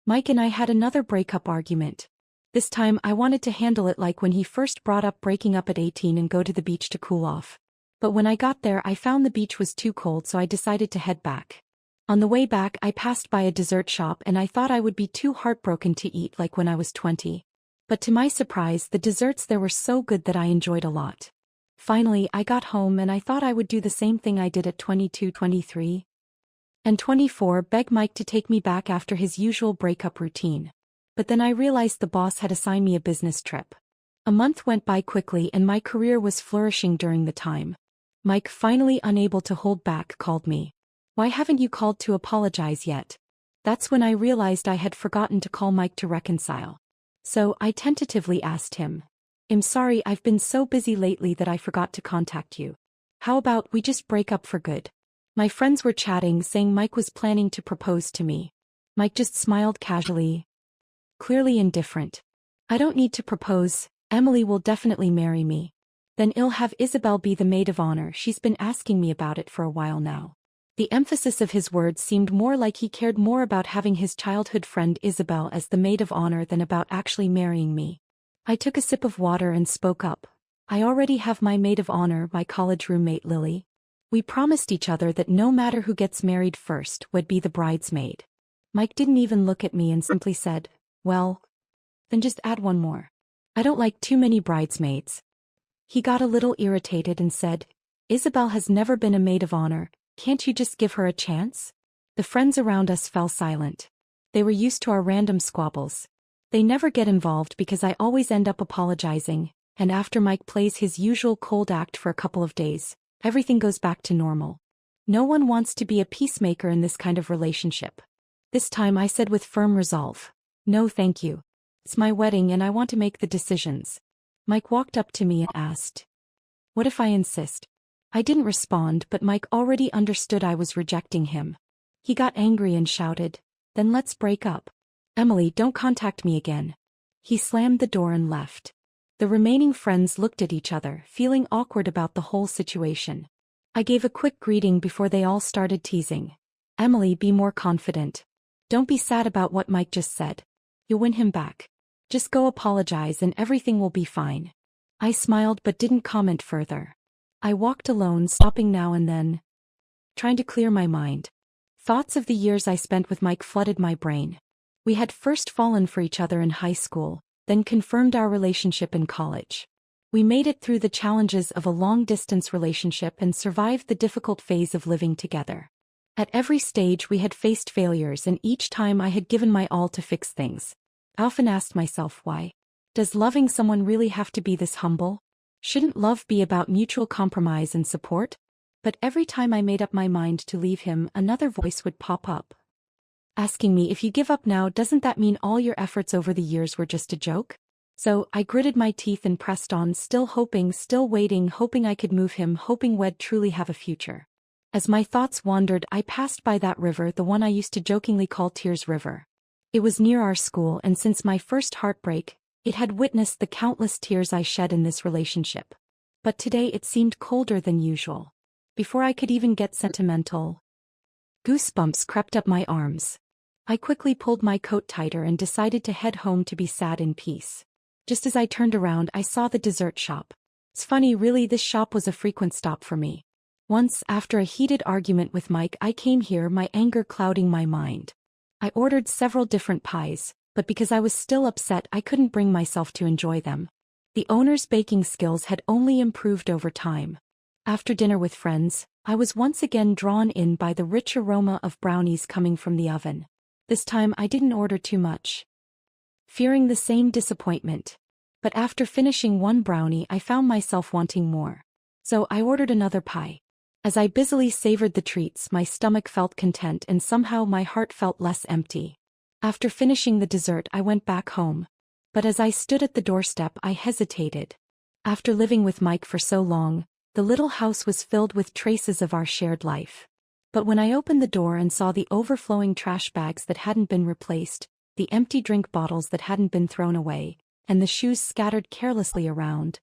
Mike and I had another breakup argument. This time I wanted to handle it like when he first brought up breaking up at 18 and go to the beach to cool off. But when I got there I found the beach was too cold, so I decided to head back. On the way back I passed by a dessert shop and I thought I would be too heartbroken to eat like when I was 20. But to my surprise the desserts there were so good that I enjoyed a lot. Finally I got home and I thought I would do the same thing I did at 22, 23, and 24, beg Mike to take me back after his usual breakup routine. But then I realized the boss had assigned me a business trip. A month went by quickly and my career was flourishing during the time. Mike, finally unable to hold back, called me. "Why haven't you called to apologize yet?" That's when I realized I had forgotten to call Mike to reconcile. So I tentatively asked him, "I'm sorry, I've been so busy lately that I forgot to contact you. How about we just break up for good?" My friends were chatting, saying Mike was planning to propose to me. Mike just smiled casually, clearly indifferent. "I don't need to propose, Emily will definitely marry me. Then I'll have Isabel be the maid of honor, she's been asking me about it for a while now." The emphasis of his words seemed more like he cared more about having his childhood friend Isabel as the maid of honor than about actually marrying me. I took a sip of water and spoke up. "I already have my maid of honor, my college roommate Lily. We promised each other that no matter who gets married first would be the bridesmaid." Mike didn't even look at me and simply said, "Well, then just add one more. I don't like too many bridesmaids." He got a little irritated and said, "Isabel has never been a maid of honor, can't you just give her a chance?" The friends around us fell silent. They were used to our random squabbles. They never get involved because I always end up apologizing, and after Mike plays his usual cold act for a couple of days, everything goes back to normal. No one wants to be a peacemaker in this kind of relationship. This time I said with firm resolve, "No thank you. It's my wedding and I want to make the decisions." Mike walked up to me and asked, "What if I insist?" I didn't respond, but Mike already understood I was rejecting him. He got angry and shouted, "Then let's break up. Emily, don't contact me again." He slammed the door and left. The remaining friends looked at each other, feeling awkward about the whole situation. I gave a quick greeting before they all started teasing. "Emily, be more confident. Don't be sad about what Mike just said. You'll win him back. Just go apologize and everything will be fine." I smiled but didn't comment further. I walked alone, stopping now and then, trying to clear my mind. Thoughts of the years I spent with Mike flooded my brain. We had first fallen for each other in high school, then confirmed our relationship in college. We made it through the challenges of a long-distance relationship and survived the difficult phase of living together. At every stage we had faced failures, and each time I had given my all to fix things. I often asked myself why. Does loving someone really have to be this humble? Shouldn't love be about mutual compromise and support? But every time I made up my mind to leave him, another voice would pop up, asking me, "If you give up now, doesn't that mean all your efforts over the years were just a joke?" So I gritted my teeth and pressed on, still hoping, still waiting, hoping I could move him, hoping we'd truly have a future. As my thoughts wandered, I passed by that river, the one I used to jokingly call Tears River. It was near our school, and since my first heartbreak, it had witnessed the countless tears I shed in this relationship. But today it seemed colder than usual. Before I could even get sentimental, goosebumps crept up my arms. I quickly pulled my coat tighter and decided to head home to be sad in peace. Just as I turned around, I saw the dessert shop. It's funny, really, this shop was a frequent stop for me. Once, after a heated argument with Mike, I came here, my anger clouding my mind. I ordered several different pies, but because I was still upset, I couldn't bring myself to enjoy them. The owner's baking skills had only improved over time. After dinner with friends, I was once again drawn in by the rich aroma of brownies coming from the oven. This time I didn't order too much, fearing the same disappointment. But after finishing one brownie, I found myself wanting more. So I ordered another pie. As I busily savored the treats, my stomach felt content and somehow my heart felt less empty. After finishing the dessert, I went back home. But as I stood at the doorstep, I hesitated. After living with Mike for so long, the little house was filled with traces of our shared life. But when I opened the door and saw the overflowing trash bags that hadn't been replaced, the empty drink bottles that hadn't been thrown away, and the shoes scattered carelessly around,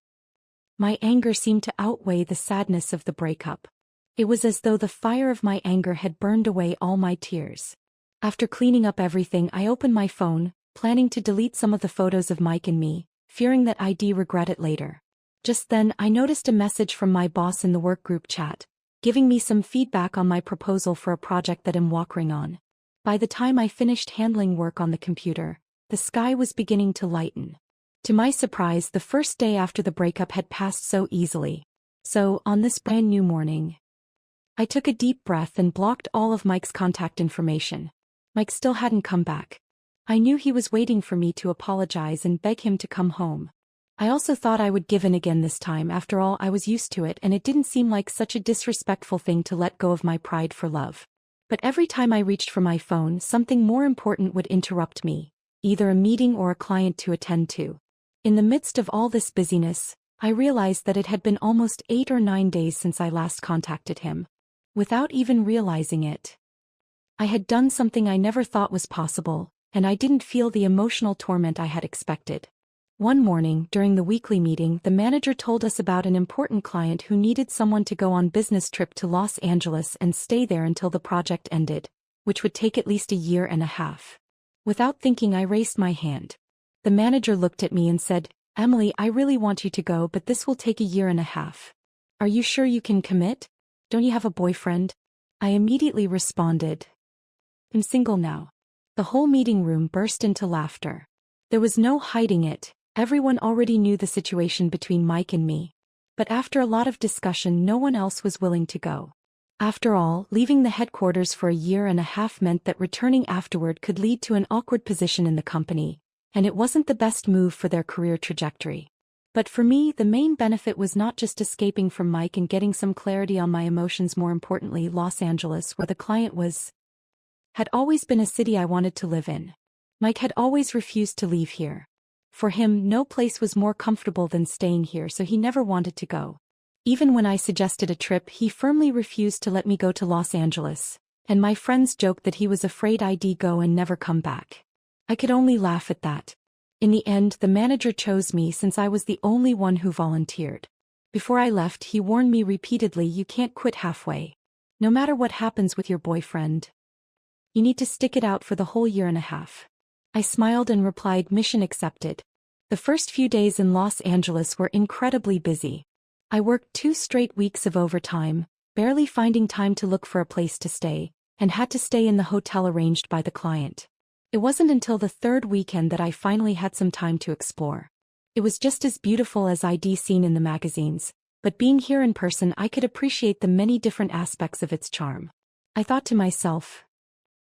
my anger seemed to outweigh the sadness of the breakup. It was as though the fire of my anger had burned away all my tears. After cleaning up everything, I opened my phone, planning to delete some of the photos of Mike and me, fearing that I'd regret it later. Just then, I noticed a message from my boss in the work group chat, giving me some feedback on my proposal for a project that I'm working on. By the time I finished handling work on the computer, the sky was beginning to lighten. To my surprise, the first day after the breakup had passed so easily. So, on this brand new morning, I took a deep breath and blocked all of Mike's contact information. Mike still hadn't come back. I knew he was waiting for me to apologize and beg him to come home. I also thought I would give in again this time. After all, I was used to it and it didn't seem like such a disrespectful thing to let go of my pride for love. But every time I reached for my phone, something more important would interrupt me, either a meeting or a client to attend to. In the midst of all this busyness, I realized that it had been almost 8 or 9 days since I last contacted him. Without even realizing it, I had done something I never thought was possible, and I didn't feel the emotional torment I had expected. One morning, during the weekly meeting, the manager told us about an important client who needed someone to go on business trip to Los Angeles and stay there until the project ended, which would take at least a year and a half. Without thinking, I raised my hand. The manager looked at me and said, "Emily, I really want you to go, but this will take a year and a half. Are you sure you can commit? Don't you have a boyfriend?" I immediately responded, "I'm single now." The whole meeting room burst into laughter. There was no hiding it, everyone already knew the situation between Mike and me. But after a lot of discussion, no one else was willing to go. After all, leaving the headquarters for a year and a half meant that returning afterward could lead to an awkward position in the company, and it wasn't the best move for their career trajectory. But for me, the main benefit was not just escaping from Mike and getting some clarity on my emotions. More importantly, Los Angeles, where the client was, had always been a city I wanted to live in. Mike had always refused to leave here. For him, no place was more comfortable than staying here, so he never wanted to go. Even when I suggested a trip, he firmly refused to let me go to Los Angeles, and my friends joked that he was afraid I'd go and never come back. I could only laugh at that. In the end, the manager chose me since I was the only one who volunteered. Before I left, he warned me repeatedly, "You can't quit halfway. No matter what happens with your boyfriend, you need to stick it out for the whole year and a half." I smiled and replied, "Mission accepted." The first few days in Los Angeles were incredibly busy. I worked 2 straight weeks of overtime, barely finding time to look for a place to stay, and had to stay in the hotel arranged by the client. It wasn't until the 3rd weekend that I finally had some time to explore. It was just as beautiful as I'd seen in the magazines, but being here in person, I could appreciate the many different aspects of its charm. I thought to myself,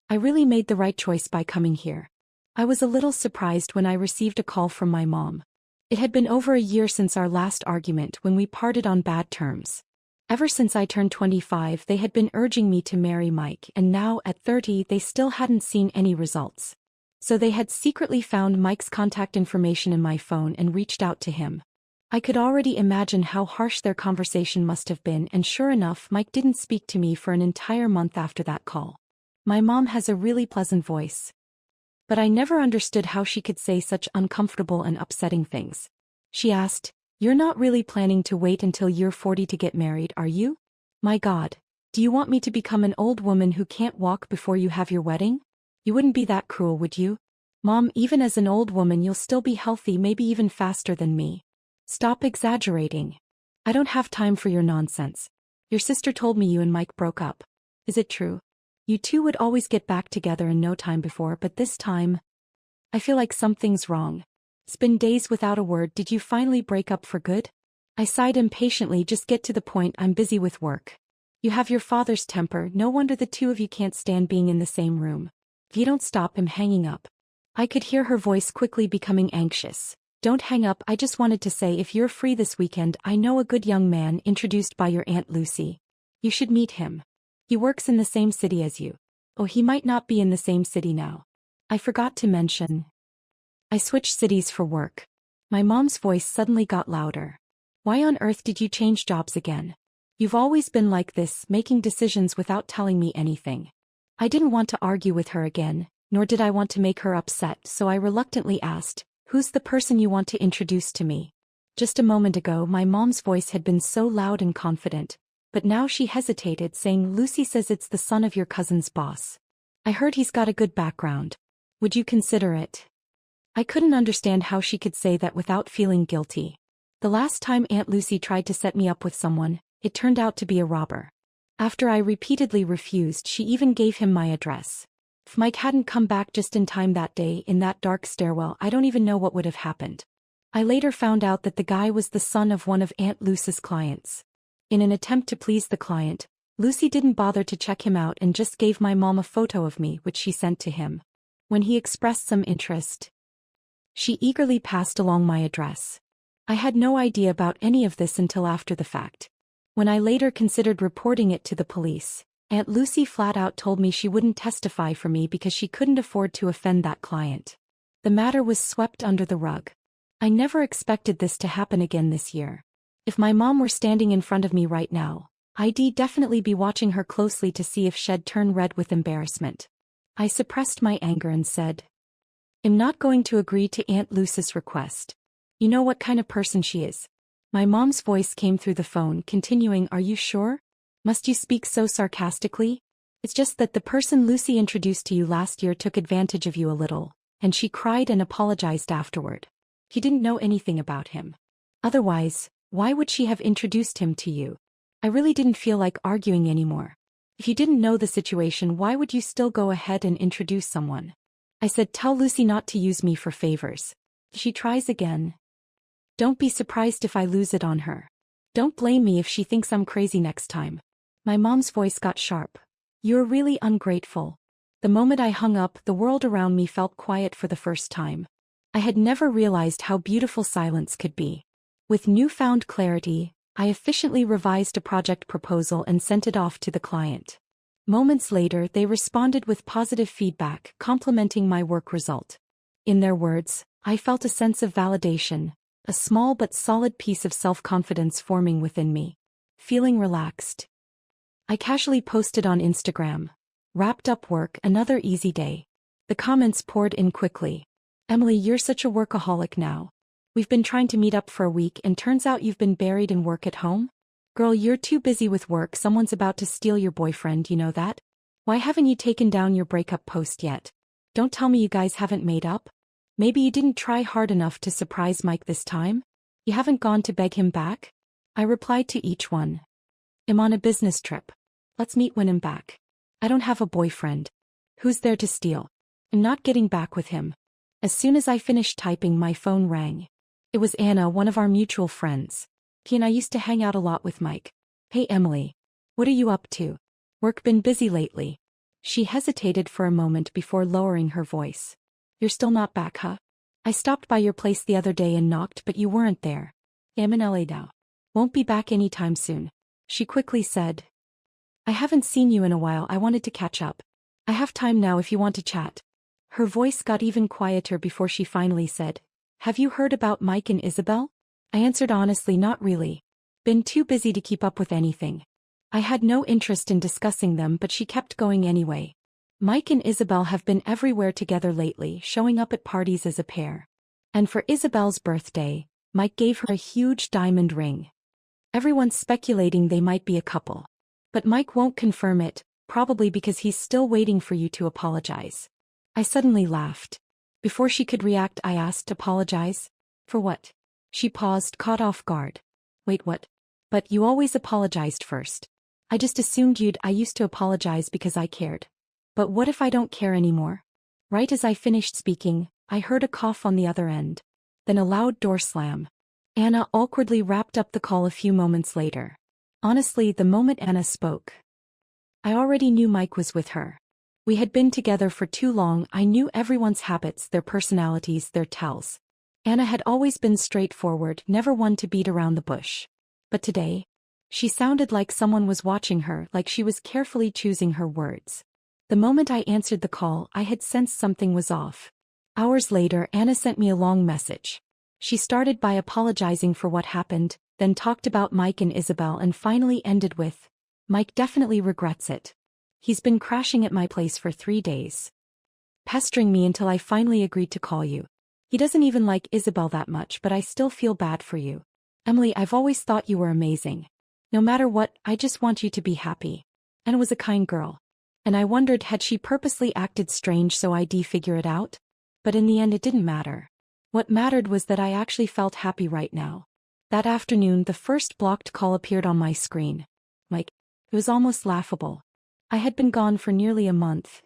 I really made the right choice by coming here. I was a little surprised when I received a call from my mom. It had been over a year since our last argument, when we parted on bad terms. Ever since I turned 25, they had been urging me to marry Mike, and now, at 30, they still hadn't seen any results. So they had secretly found Mike's contact information in my phone and reached out to him. I could already imagine how harsh their conversation must have been, and sure enough, Mike didn't speak to me for an entire month after that call. My mom has a really pleasant voice, but I never understood how she could say such uncomfortable and upsetting things. She asked, "You're not really planning to wait until you're 40 to get married, are you? My God, do you want me to become an old woman who can't walk before you have your wedding? You wouldn't be that cruel, would you? Mom, even as an old woman you'll still be healthy, maybe even faster than me. Stop exaggerating. I don't have time for your nonsense. Your sister told me you and Mike broke up. Is it true? You two would always get back together in no time before, but this time, I feel like something's wrong. It's been days without a word. Did you finally break up for good?" I sighed impatiently. "Just get to the point, I'm busy with work. You have your father's temper, no wonder the two of you can't stand being in the same room. If you don't stop, I'm hanging up." I could hear her voice quickly becoming anxious. "Don't hang up, I just wanted to say if you're free this weekend, I know a good young man introduced by your Aunt Lucy. You should meet him. He works in the same city as you." "Oh, he might not be in the same city now. I forgot to mention, I switched cities for work." My mom's voice suddenly got louder. "Why on earth did you change jobs again? You've always been like this, making decisions without telling me anything." I didn't want to argue with her again, nor did I want to make her upset, so I reluctantly asked, "Who's the person you want to introduce to me?" Just a moment ago, my mom's voice had been so loud and confident, but now she hesitated, saying, "Lucy says it's the son of your cousin's boss." I heard he's got a good background. Would you consider it? I couldn't understand how she could say that without feeling guilty. The last time Aunt Lucy tried to set me up with someone, it turned out to be a robber. After I repeatedly refused, she even gave him my address. If Mike hadn't come back just in time that day in that dark stairwell, I don't even know what would have happened. I later found out that the guy was the son of one of Aunt Lucy's clients. In an attempt to please the client, Lucy didn't bother to check him out and just gave my mom a photo of me, which she sent to him. When he expressed some interest, she eagerly passed along my address. I had no idea about any of this until after the fact. When I later considered reporting it to the police, Aunt Lucy flat out told me she wouldn't testify for me because she couldn't afford to offend that client. The matter was swept under the rug. I never expected this to happen again this year. If my mom were standing in front of me right now, I'd definitely be watching her closely to see if she'd turn red with embarrassment. I suppressed my anger and said, "I'm not going to agree to Aunt Lucy's request. You know what kind of person she is." My mom's voice came through the phone, continuing, "Are you sure? Must you speak so sarcastically? It's just that the person Lucy introduced to you last year took advantage of you a little, and she cried and apologized afterward. He didn't know anything about him. Otherwise, why would she have introduced him to you?" I really didn't feel like arguing anymore. If you didn't know the situation, why would you still go ahead and introduce someone? I said, "Tell Lucy not to use me for favors. If she tries again, don't be surprised if I lose it on her. Don't blame me if she thinks I'm crazy next time." My mom's voice got sharp. "You're really ungrateful." The moment I hung up, the world around me felt quiet for the first time. I had never realized how beautiful silence could be. With newfound clarity, I efficiently revised a project proposal and sent it off to the client. Moments later, they responded with positive feedback, complimenting my work result. In their words, I felt a sense of validation, a small but solid piece of self-confidence forming within me. Feeling relaxed, I casually posted on Instagram, "Wrapped up work, another easy day." The comments poured in quickly. "Emily, you're such a workaholic now. We've been trying to meet up for a week and turns out you've been buried in work at home? Girl, you're too busy with work. Someone's about to steal your boyfriend, you know that? Why haven't you taken down your breakup post yet? Don't tell me you guys haven't made up? Maybe you didn't try hard enough to surprise Mike this time? You haven't gone to beg him back?" I replied to each one, "I'm on a business trip. Let's meet when I'm back. I don't have a boyfriend. Who's there to steal? I'm not getting back with him." As soon as I finished typing, my phone rang. It was Anna, one of our mutual friends. He and I used to hang out a lot with Mike. "Hey Emily. What are you up to? Work been busy lately?" She hesitated for a moment before lowering her voice. "You're still not back, huh? I stopped by your place the other day and knocked, but you weren't there. I'm in LA now. Won't be back anytime soon." She quickly said, "I haven't seen you in a while. I wanted to catch up. I have time now if you want to chat." Her voice got even quieter before she finally said, "Have you heard about Mike and Isabel?" I answered honestly, "Not really. Been too busy to keep up with anything." I had no interest in discussing them, but she kept going anyway. "Mike and Isabel have been everywhere together lately, showing up at parties as a pair. And for Isabel's birthday, Mike gave her a huge diamond ring. Everyone's speculating they might be a couple. But Mike won't confirm it, probably because he's still waiting for you to apologize." I suddenly laughed. Before she could react, I asked, "Apologize? For what?" She paused, caught off guard. "Wait, what? But you always apologized first. I just assumed I used to apologize because I cared. But what if I don't care anymore?" Right as I finished speaking, I heard a cough on the other end. Then a loud door slam. Anna awkwardly wrapped up the call a few moments later. Honestly, the moment Anna spoke, I already knew Mike was with her. We had been together for too long. I knew everyone's habits, their personalities, their tells. Anna had always been straightforward, never one to beat around the bush. But today, she sounded like someone was watching her, like she was carefully choosing her words. The moment I answered the call, I had sensed something was off. Hours later, Anna sent me a long message. She started by apologizing for what happened, then talked about Mike and Isabel, and finally ended with, "Mike definitely regrets it. He's been crashing at my place for 3 days, pestering me until I finally agreed to call you. He doesn't even like Isabel that much, but I still feel bad for you. Emily, I've always thought you were amazing. No matter what, I just want you to be happy." And was a kind girl. And I wondered, had she purposely acted strange so I'd figure it out? But in the end it didn't matter. What mattered was that I actually felt happy right now. That afternoon the first blocked call appeared on my screen. It was almost laughable. I had been gone for nearly a month.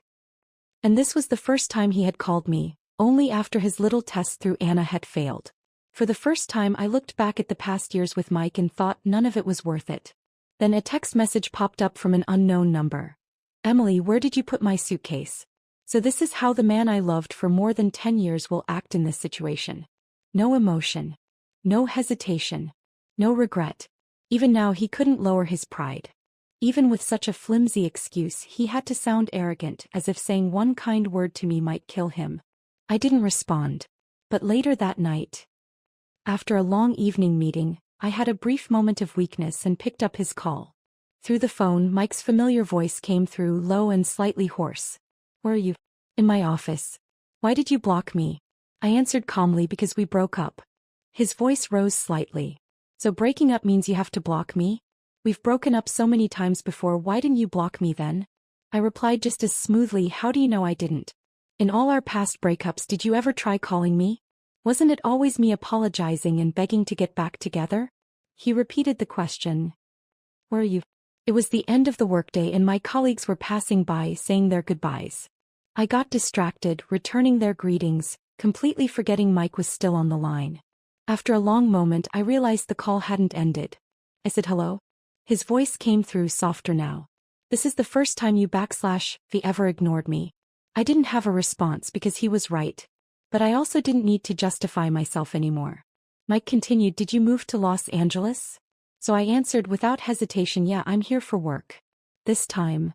And this was the first time he had called me, only after his little test through Anna had failed. For the first time I looked back at the past years with Mike and thought none of it was worth it. Then a text message popped up from an unknown number. "Emily, where did you put my suitcase?" So this is how the man I loved for more than 10 years will act in this situation. No emotion. No hesitation. No regret. Even now he couldn't lower his pride. Even with such a flimsy excuse, he had to sound arrogant, as if saying one kind word to me might kill him. I didn't respond. But later that night, after a long evening meeting, I had a brief moment of weakness and picked up his call. Through the phone, Mike's familiar voice came through, low and slightly hoarse. "Where are you?" "In my office." "Why did you block me?" I answered calmly, "Because we broke up." His voice rose slightly. "So breaking up means you have to block me? We've broken up so many times before, why didn't you block me then?" I replied just as smoothly, "How do you know I didn't? In all our past breakups, did you ever try calling me? Wasn't it always me apologizing and begging to get back together?" He repeated the question. "Where are you?" It was the end of the workday and my colleagues were passing by saying their goodbyes. I got distracted, returning their greetings, completely forgetting Mike was still on the line. After a long moment I realized the call hadn't ended. I said, "Hello?" His voice came through, softer now. "This is the first time you / ever ignored me." I didn't have a response because he was right. But I also didn't need to justify myself anymore. Mike continued, "Did you move to Los Angeles?" So I answered without hesitation, "Yeah, I'm here for work." This time.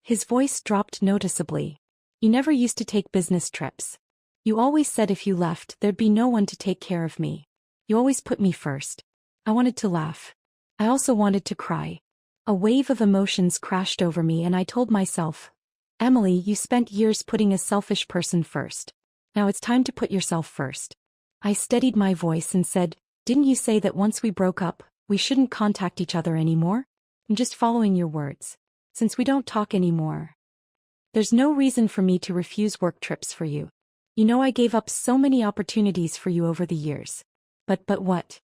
His voice dropped noticeably. "You never used to take business trips. You always said if you left, there'd be no one to take care of me. You always put me first." I wanted to laugh. I also wanted to cry. A wave of emotions crashed over me and I told myself, "Emily, you spent years putting a selfish person first. Now it's time to put yourself first." I steadied my voice and said, "Didn't you say that once we broke up, we shouldn't contact each other anymore? I'm just following your words. Since we don't talk anymore, there's no reason for me to refuse work trips for you. You know I gave up so many opportunities for you over the years." But what?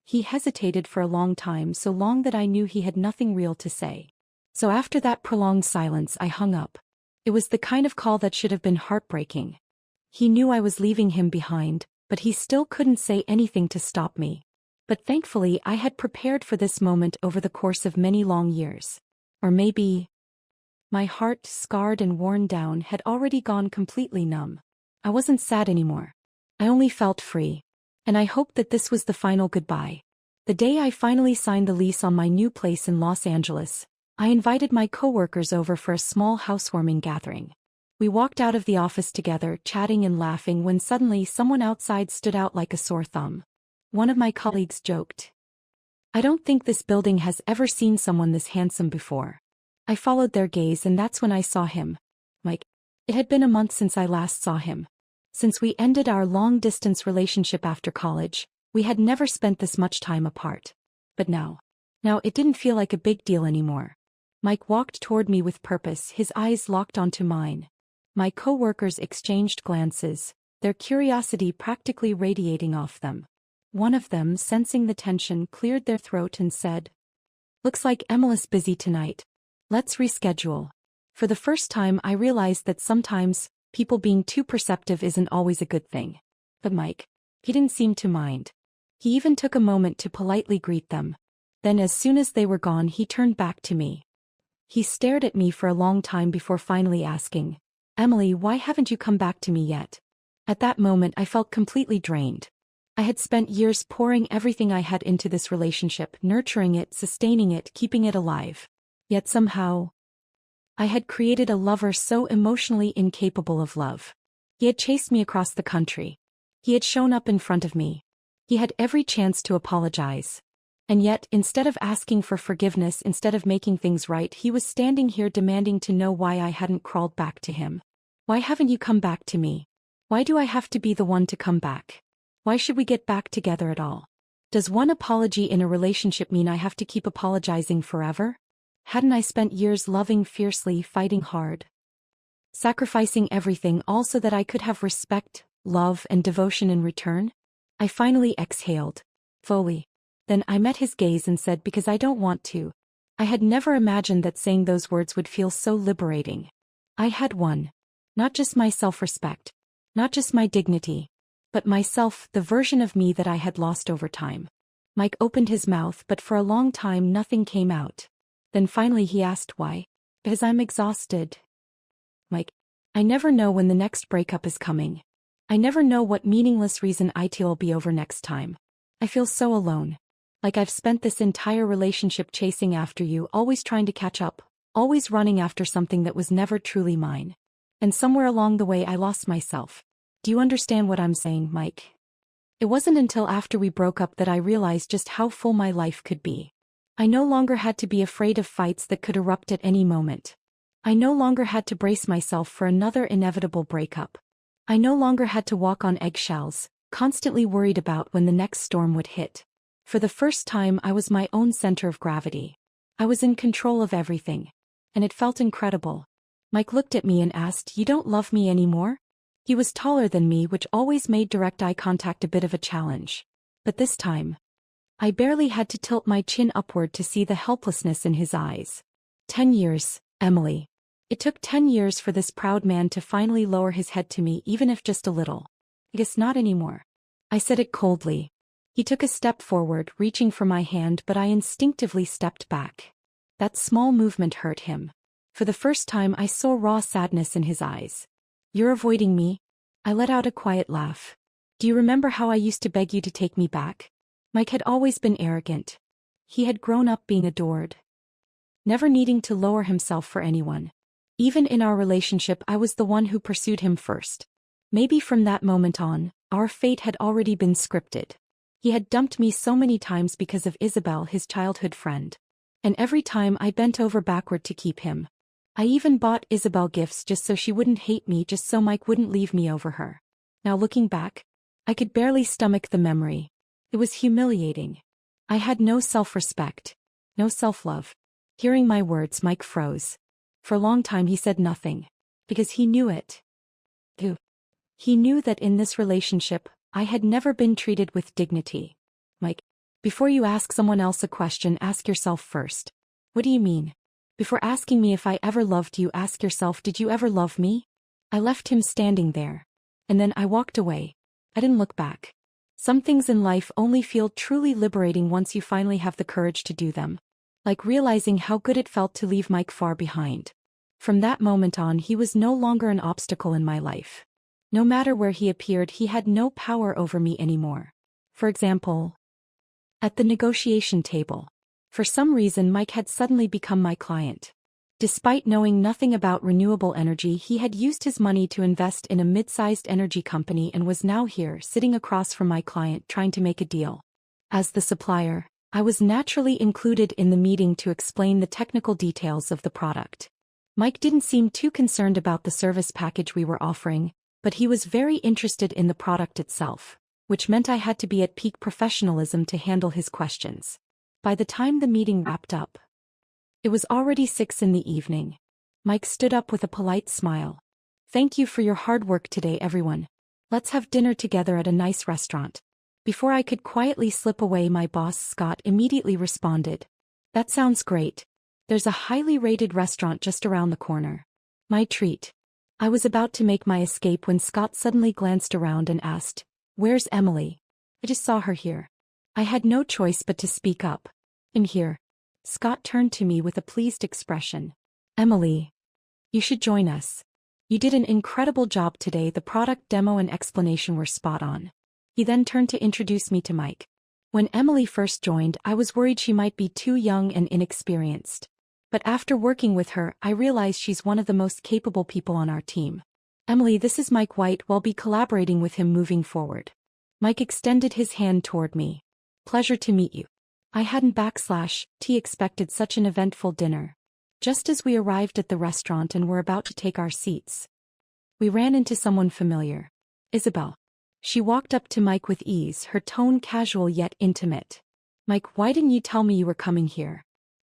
He hesitated for a long time, so long that I knew he had nothing real to say. So after that prolonged silence I hung up. It was the kind of call that should have been heartbreaking. He knew I was leaving him behind, but he still couldn't say anything to stop me. But thankfully I had prepared for this moment over the course of many long years. Or maybe my heart, scarred and worn down, had already gone completely numb. I wasn't sad anymore. I only felt free. And I hoped that this was the final goodbye. The day I finally signed the lease on my new place in Los Angeles, I invited my coworkers over for a small housewarming gathering. We walked out of the office together, chatting and laughing, when suddenly someone outside stood out like a sore thumb. One of my colleagues joked, "I don't think this building has ever seen someone this handsome before." I followed their gaze and that's when I saw him. Mike. It had been a month since I last saw him. Since we ended our long-distance relationship after college, we had never spent this much time apart. But now it didn't feel like a big deal anymore. Mike walked toward me with purpose, his eyes locked onto mine. My coworkers exchanged glances, their curiosity practically radiating off them. One of them, sensing the tension, cleared their throat and said, "Looks like Emily's busy tonight. Let's reschedule." For the first time I realized that sometimes people being too perceptive isn't always a good thing. But Mike, he didn't seem to mind. He even took a moment to politely greet them. Then as soon as they were gone he turned back to me. He stared at me for a long time before finally asking, "Emily, why haven't you come back to me yet?" At that moment I felt completely drained. I had spent years pouring everything I had into this relationship, nurturing it, sustaining it, keeping it alive. Yet somehow, I had created a lover so emotionally incapable of love. He had chased me across the country. He had shown up in front of me. He had every chance to apologize. And yet, instead of asking for forgiveness, instead of making things right, he was standing here demanding to know why I hadn't crawled back to him. "Why haven't you come back to me? Why do I have to be the one to come back? Why should we get back together at all? Does one apology in a relationship mean I have to keep apologizing forever?" Hadn't I spent years loving fiercely, fighting hard, sacrificing everything all so that I could have respect, love, and devotion in return? I finally exhaled, fully. Then I met his gaze and said, because I don't want to. I had never imagined that saying those words would feel so liberating. I had won. Not just my self-respect. Not just my dignity. But myself, the version of me that I had lost over time. Mike opened his mouth, but for a long time nothing came out. Then finally he asked why. Because I'm exhausted. Mike, I never know when the next breakup is coming. I never know what meaningless reason it'll be over next time. I feel so alone. Like I've spent this entire relationship chasing after you, always trying to catch up, always running after something that was never truly mine. And somewhere along the way I lost myself. Do you understand what I'm saying, Mike? It wasn't until after we broke up that I realized just how full my life could be. I no longer had to be afraid of fights that could erupt at any moment. I no longer had to brace myself for another inevitable breakup. I no longer had to walk on eggshells, constantly worried about when the next storm would hit. For the first time I was my own center of gravity. I was in control of everything. And it felt incredible. Mike looked at me and asked, "You don't love me anymore?" He was taller than me, which always made direct eye contact a bit of a challenge. But this time, I barely had to tilt my chin upward to see the helplessness in his eyes. 10 years, Emily. It took 10 years for this proud man to finally lower his head to me, even if just a little. I guess not anymore. I said it coldly. He took a step forward, reaching for my hand, but I instinctively stepped back. That small movement hurt him. For the first time I saw raw sadness in his eyes. "You're avoiding me?" I let out a quiet laugh. "Do you remember how I used to beg you to take me back?" Mike had always been arrogant. He had grown up being adored, never needing to lower himself for anyone. Even in our relationship, I was the one who pursued him first. Maybe from that moment on, our fate had already been scripted. He had dumped me so many times because of Isabel, his childhood friend. And every time I bent over backward to keep him. I even bought Isabel gifts just so she wouldn't hate me, just so Mike wouldn't leave me over her. Now looking back, I could barely stomach the memory. It was humiliating. I had no self-respect, no self-love. Hearing my words, Mike froze. For a long time he said nothing. Because he knew it. He knew that in this relationship, I had never been treated with dignity. Mike, before you ask someone else a question, ask yourself first. What do you mean? Before asking me if I ever loved you, ask yourself, did you ever love me? I left him standing there. And then I walked away. I didn't look back. Some things in life only feel truly liberating once you finally have the courage to do them. Like realizing how good it felt to leave Mike far behind. From that moment on, he was no longer an obstacle in my life. No matter where he appeared, he had no power over me anymore. For example, at the negotiation table. For some reason, Mike had suddenly become my client. Despite knowing nothing about renewable energy, he had used his money to invest in a mid-sized energy company and was now here, sitting across from my client, trying to make a deal. As the supplier, I was naturally included in the meeting to explain the technical details of the product. Mike didn't seem too concerned about the service package we were offering, but he was very interested in the product itself, which meant I had to be at peak professionalism to handle his questions. By the time the meeting wrapped up, it was already 6 in the evening. Mike stood up with a polite smile. "Thank you for your hard work today, everyone. Let's have dinner together at a nice restaurant." Before I could quietly slip away, my boss, Scott, immediately responded. "That sounds great. There's a highly rated restaurant just around the corner." My treat. I was about to make my escape when Scott suddenly glanced around and asked, "Where's Emily?" "I just saw her here." I had no choice but to speak up. "In here." Scott turned to me with a pleased expression. "Emily, you should join us. You did an incredible job today. The product demo and explanation were spot on." He then turned to introduce me to Mike. When Emily first joined, I was worried she might be too young and inexperienced. But after working with her, I realized she's one of the most capable people on our team. "Emily, this is Mike White. We'll be collaborating with him moving forward." Mike extended his hand toward me. "Pleasure to meet you." I hadn't expected such an eventful dinner. Just as we arrived at the restaurant and were about to take our seats, we ran into someone familiar. Isabel. She walked up to Mike with ease, her tone casual yet intimate. "Mike, why didn't you tell me you were coming here?"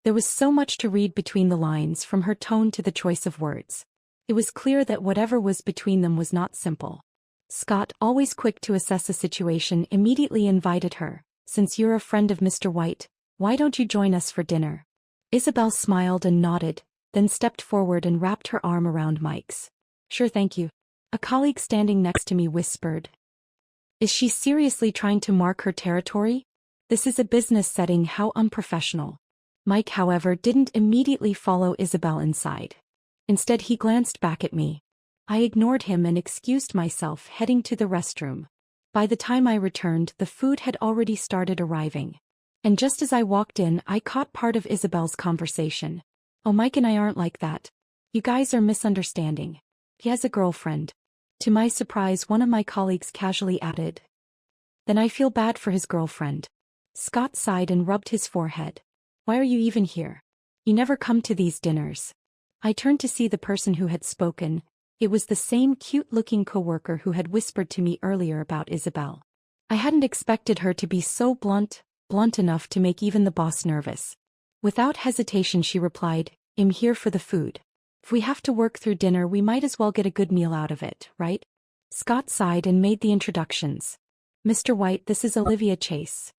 There was so much to read between the lines, from her tone to the choice of words. It was clear that whatever was between them was not simple. Scott, always quick to assess a situation, immediately invited her. "Since you're a friend of Mr. White, why don't you join us for dinner?" Isabel smiled and nodded, then stepped forward and wrapped her arm around Mike's. "Sure, thank you." A colleague standing next to me whispered. "Is she seriously trying to mark her territory? This is a business setting, how unprofessional." Mike, however, didn't immediately follow Isabel inside. Instead, he glanced back at me. I ignored him and excused myself, heading to the restroom. By the time I returned, the food had already started arriving. And just as I walked in, I caught part of Isabel's conversation. "Oh, Mike and I aren't like that. You guys are misunderstanding. He has a girlfriend." To my surprise, one of my colleagues casually added, "Then I feel bad for his girlfriend." Scott sighed and rubbed his forehead. "Why are you even here? You never come to these dinners." I turned to see the person who had spoken. It was the same cute-looking coworker who had whispered to me earlier about Isabel. I hadn't expected her to be so blunt enough to make even the boss nervous. Without hesitation she replied, "I'm here for the food. If we have to work through dinner, we might as well get a good meal out of it, right?" Scott sighed and made the introductions. "Mr. White, this is Olivia Chase,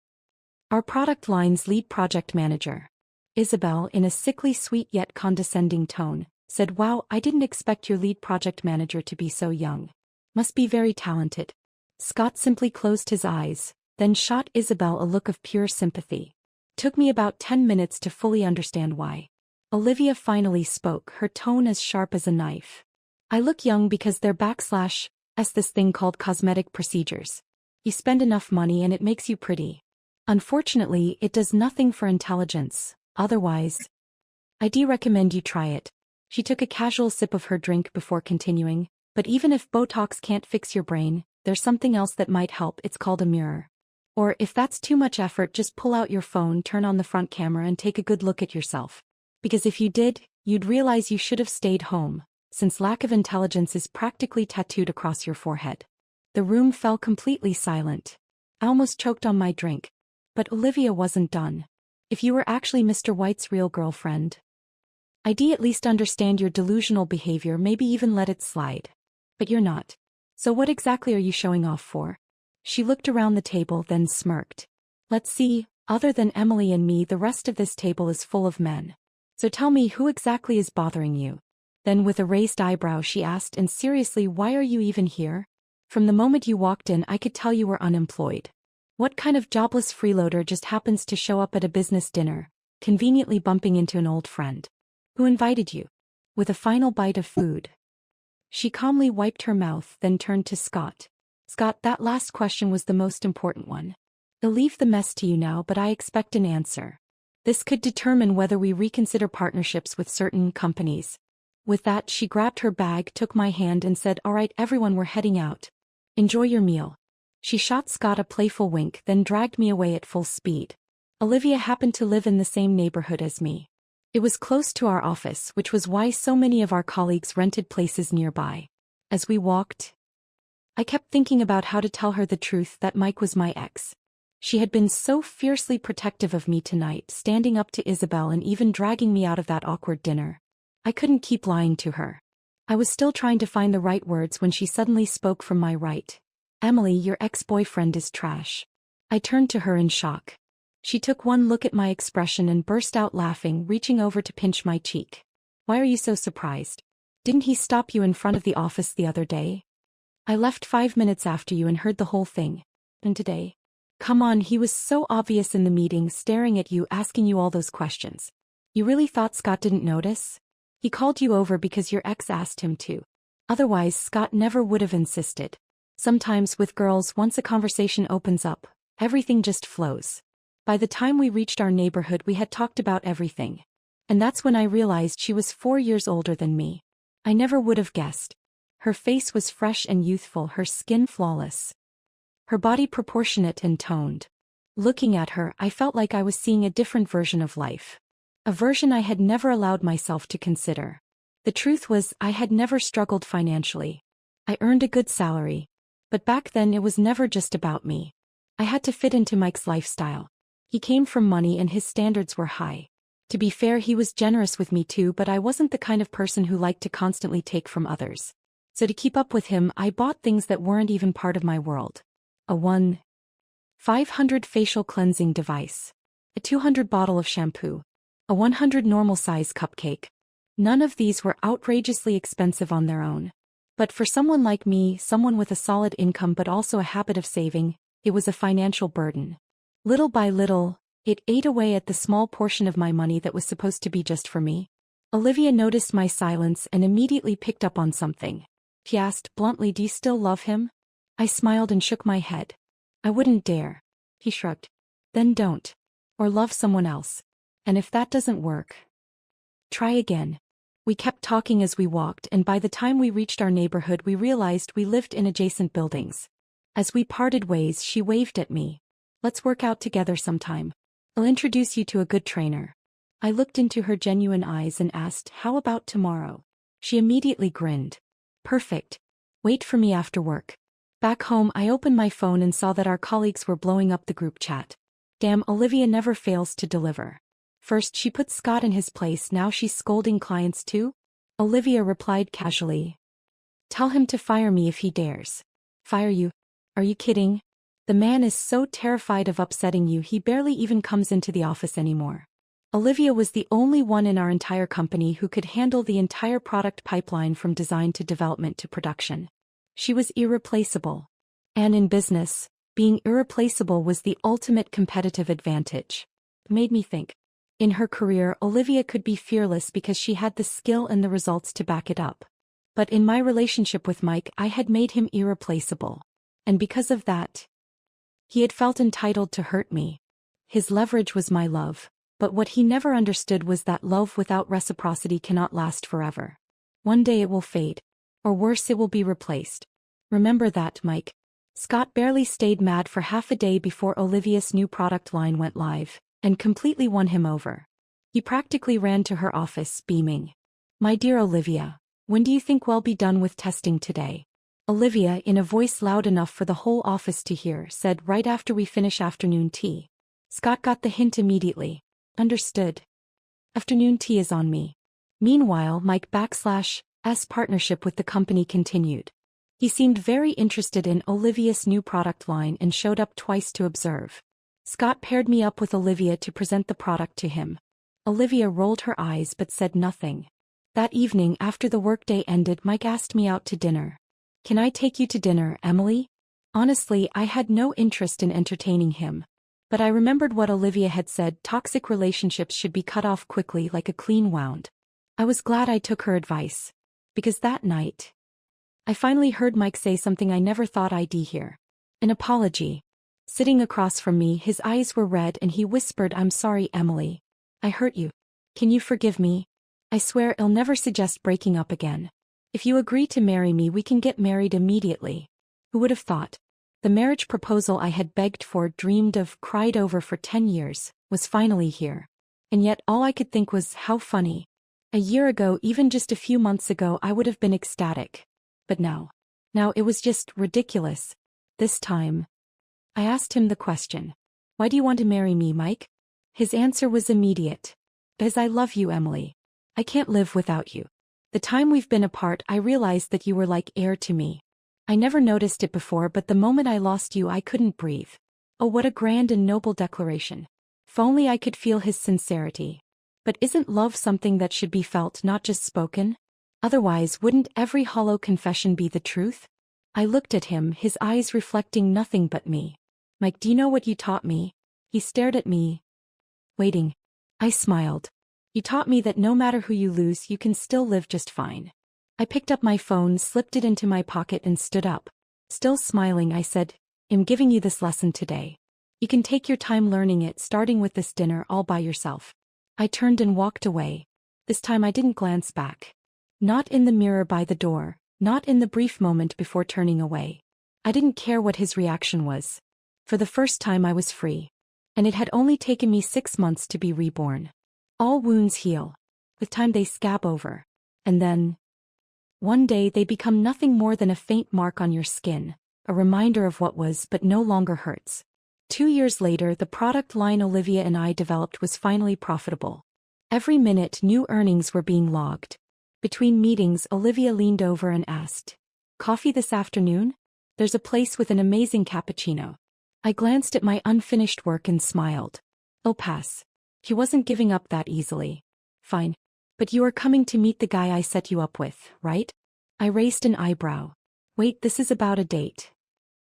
our product line's lead project manager." Isabel, in a sickly sweet yet condescending tone, said, "Wow, I didn't expect your lead project manager to be so young. Must be very talented." Scott simply closed his eyes, then shot Isabel a look of pure sympathy. Took me about 10 minutes to fully understand why. Olivia finally spoke, her tone as sharp as a knife. "I look young because they're this thing called cosmetic procedures. You spend enough money and it makes you pretty. Unfortunately, it does nothing for intelligence. Otherwise, I do recommend you try it." She took a casual sip of her drink before continuing, "But even if Botox can't fix your brain, there's something else that might help. It's called a mirror. Or if that's too much effort, just pull out your phone, turn on the front camera and take a good look at yourself. Because if you did, you'd realize you should have stayed home, since lack of intelligence is practically tattooed across your forehead." The room fell completely silent. I almost choked on my drink. But Olivia wasn't done. "If you were actually Mr. White's real girlfriend, I'd at least understand your delusional behavior, maybe even let it slide. But you're not. So what exactly are you showing off for?" She looked around the table, then smirked. "Let's see, other than Emily and me, the rest of this table is full of men. So tell me, who exactly is bothering you?" Then with a raised eyebrow she asked, "And seriously, why are you even here? From the moment you walked in I could tell you were unemployed. What kind of jobless freeloader just happens to show up at a business dinner, conveniently bumping into an old friend? Who invited you?" With a final bite of food, she calmly wiped her mouth, then turned to Scott. "Scott, that last question was the most important one. I'll leave the mess to you now, but I expect an answer. This could determine whether we reconsider partnerships with certain companies." With that, she grabbed her bag, took my hand and said, "All right, everyone, we're heading out. Enjoy your meal." She shot Scott a playful wink, then dragged me away at full speed. Olivia happened to live in the same neighborhood as me. It was close to our office, which was why so many of our colleagues rented places nearby. As we walked, I kept thinking about how to tell her the truth, that Mike was my ex. She had been so fiercely protective of me tonight, standing up to Isabel and even dragging me out of that awkward dinner. I couldn't keep lying to her. I was still trying to find the right words when she suddenly spoke from my right. "Emily, your ex-boyfriend is trash." I turned to her in shock. She took one look at my expression and burst out laughing, reaching over to pinch my cheek. "Why are you so surprised? Didn't he stop you in front of the office the other day? I left 5 minutes after you and heard the whole thing. And today? Come on, he was so obvious in the meeting, staring at you, asking you all those questions. You really thought Scott didn't notice? He called you over because your ex asked him to. Otherwise, Scott never would have insisted. Sometimes with girls, once a conversation opens up, everything just flows." By the time we reached our neighborhood, we had talked about everything. And that's when I realized she was 4 years older than me. I never would have guessed. Her face was fresh and youthful, her skin flawless, her body proportionate and toned. Looking at her, I felt like I was seeing a different version of life. A version I had never allowed myself to consider. The truth was, I had never struggled financially. I earned a good salary. But back then it was never just about me. I had to fit into Mike's lifestyle. He came from money and his standards were high. To be fair, he was generous with me too, but I wasn't the kind of person who liked to constantly take from others. So to keep up with him, I bought things that weren't even part of my world. A 1,500 facial cleansing device. A 200 bottle of shampoo. A 100 normal size cupcake. None of these were outrageously expensive on their own. But for someone like me, someone with a solid income but also a habit of saving, it was a financial burden. Little by little, it ate away at the small portion of my money that was supposed to be just for me. Olivia noticed my silence and immediately picked up on something. She asked bluntly, "Do you still love him?" I smiled and shook my head. "I wouldn't dare." He shrugged. "Then don't. Or love someone else. And if that doesn't work, try again." We kept talking as we walked, and by the time we reached our neighborhood we realized we lived in adjacent buildings. As we parted ways, she waved at me. "Let's work out together sometime. I'll introduce you to a good trainer." I looked into her genuine eyes and asked, "How about tomorrow?" She immediately grinned. "Perfect. Wait for me after work." Back home, I opened my phone and saw that our colleagues were blowing up the group chat. Damn, Olivia never fails to deliver. First she put Scott in his place, now she's scolding clients too? Olivia replied casually. "Tell him to fire me if he dares." "Fire you? Are you kidding? The man is so terrified of upsetting you he barely even comes into the office anymore." Olivia was the only one in our entire company who could handle the entire product pipeline from design to development to production. She was irreplaceable. And in business, being irreplaceable was the ultimate competitive advantage. It made me think. In her career, Olivia could be fearless because she had the skill and the results to back it up. But in my relationship with Mike, I had made him irreplaceable. And because of that, he had felt entitled to hurt me. His leverage was my love. But what he never understood was that love without reciprocity cannot last forever. One day it will fade. Or worse, it will be replaced. Remember that, Mike. Scott barely stayed mad for half a day before Olivia's new product line went live, and completely won him over. He practically ran to her office, beaming. "My dear Olivia, when do you think we'll be done with testing today?" Olivia, in a voice loud enough for the whole office to hear, said, "Right after we finish afternoon tea." Scott got the hint immediately. "Understood. Afternoon tea is on me." Meanwhile, Mike's partnership with the company continued. He seemed very interested in Olivia's new product line and showed up twice to observe. Scott paired me up with Olivia to present the product to him. Olivia rolled her eyes but said nothing. That evening, after the workday ended, Mike asked me out to dinner. "Can I take you to dinner, Emily?" Honestly, I had no interest in entertaining him. But I remembered what Olivia had said, toxic relationships should be cut off quickly like a clean wound. I was glad I took her advice. Because that night, I finally heard Mike say something I never thought I'd hear. An apology. Sitting across from me, his eyes were red and he whispered, "I'm sorry, Emily. I hurt you. Can you forgive me? I swear I'll never suggest breaking up again. If you agree to marry me, we can get married immediately." Who would have thought? The marriage proposal I had begged for, dreamed of, cried over for 10 years, was finally here. And yet all I could think was, how funny. A year ago, even just a few months ago, I would have been ecstatic. But now it was just ridiculous. This time, I asked him the question. "Why do you want to marry me, Mike?" His answer was immediate. "Because I love you, Emily. I can't live without you. The time we've been apart, I realized that you were like air to me. I never noticed it before, but the moment I lost you, I couldn't breathe." Oh, what a grand and noble declaration. If only I could feel his sincerity. But isn't love something that should be felt, not just spoken? Otherwise, wouldn't every hollow confession be the truth? I looked at him, his eyes reflecting nothing but me. "Mike, do you know what you taught me?" He stared at me, waiting. I smiled. "You taught me that no matter who you lose, you can still live just fine." I picked up my phone, slipped it into my pocket and stood up. Still smiling, I said, "I'm giving you this lesson today. You can take your time learning it, starting with this dinner all by yourself." I turned and walked away. This time I didn't glance back. Not in the mirror by the door, not in the brief moment before turning away. I didn't care what his reaction was. For the first time I was free. And it had only taken me 6 months to be reborn. All wounds heal. With time they scab over. And then, one day they become nothing more than a faint mark on your skin, a reminder of what was but no longer hurts. 2 years later, the product line Olivia and I developed was finally profitable. Every minute new earnings were being logged. Between meetings, Olivia leaned over and asked, "Coffee this afternoon? There's a place with an amazing cappuccino." I glanced at my unfinished work and smiled. "I'll pass." He wasn't giving up that easily. "Fine. But you are coming to meet the guy I set you up with, right?" I raised an eyebrow. "Wait, this is about a date."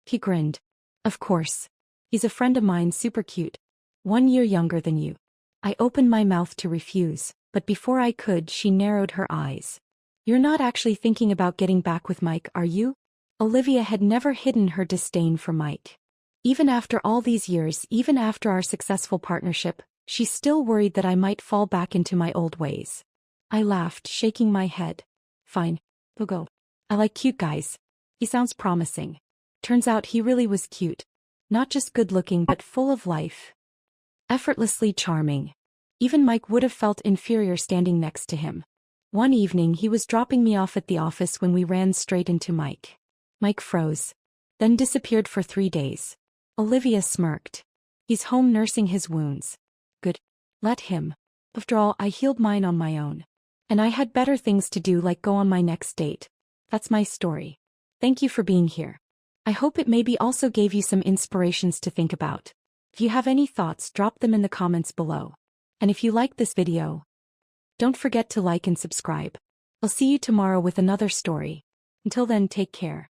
He grinned. "Of course. He's a friend of mine, super cute. 1 year younger than you." I opened my mouth to refuse, but before I could, she narrowed her eyes. "You're not actually thinking about getting back with Mike, are you?" Olivia had never hidden her disdain for Mike. Even after all these years, even after our successful partnership, she still worried that I might fall back into my old ways. I laughed, shaking my head. "Fine. We'll go. I like cute guys." He sounds promising. Turns out he really was cute. Not just good-looking but full of life. Effortlessly charming. Even Mike would have felt inferior standing next to him. One evening he was dropping me off at the office when we ran straight into Mike. Mike froze. Then disappeared for 3 days. Olivia smirked. "He's home nursing his wounds." "Good. Let him. After all, I healed mine on my own. And I had better things to do, like go on my next date. That's my story. Thank you for being here. I hope it maybe also gave you some inspirations to think about. If you have any thoughts, drop them in the comments below. And if you liked this video, don't forget to like and subscribe. I'll see you tomorrow with another story. Until then, take care.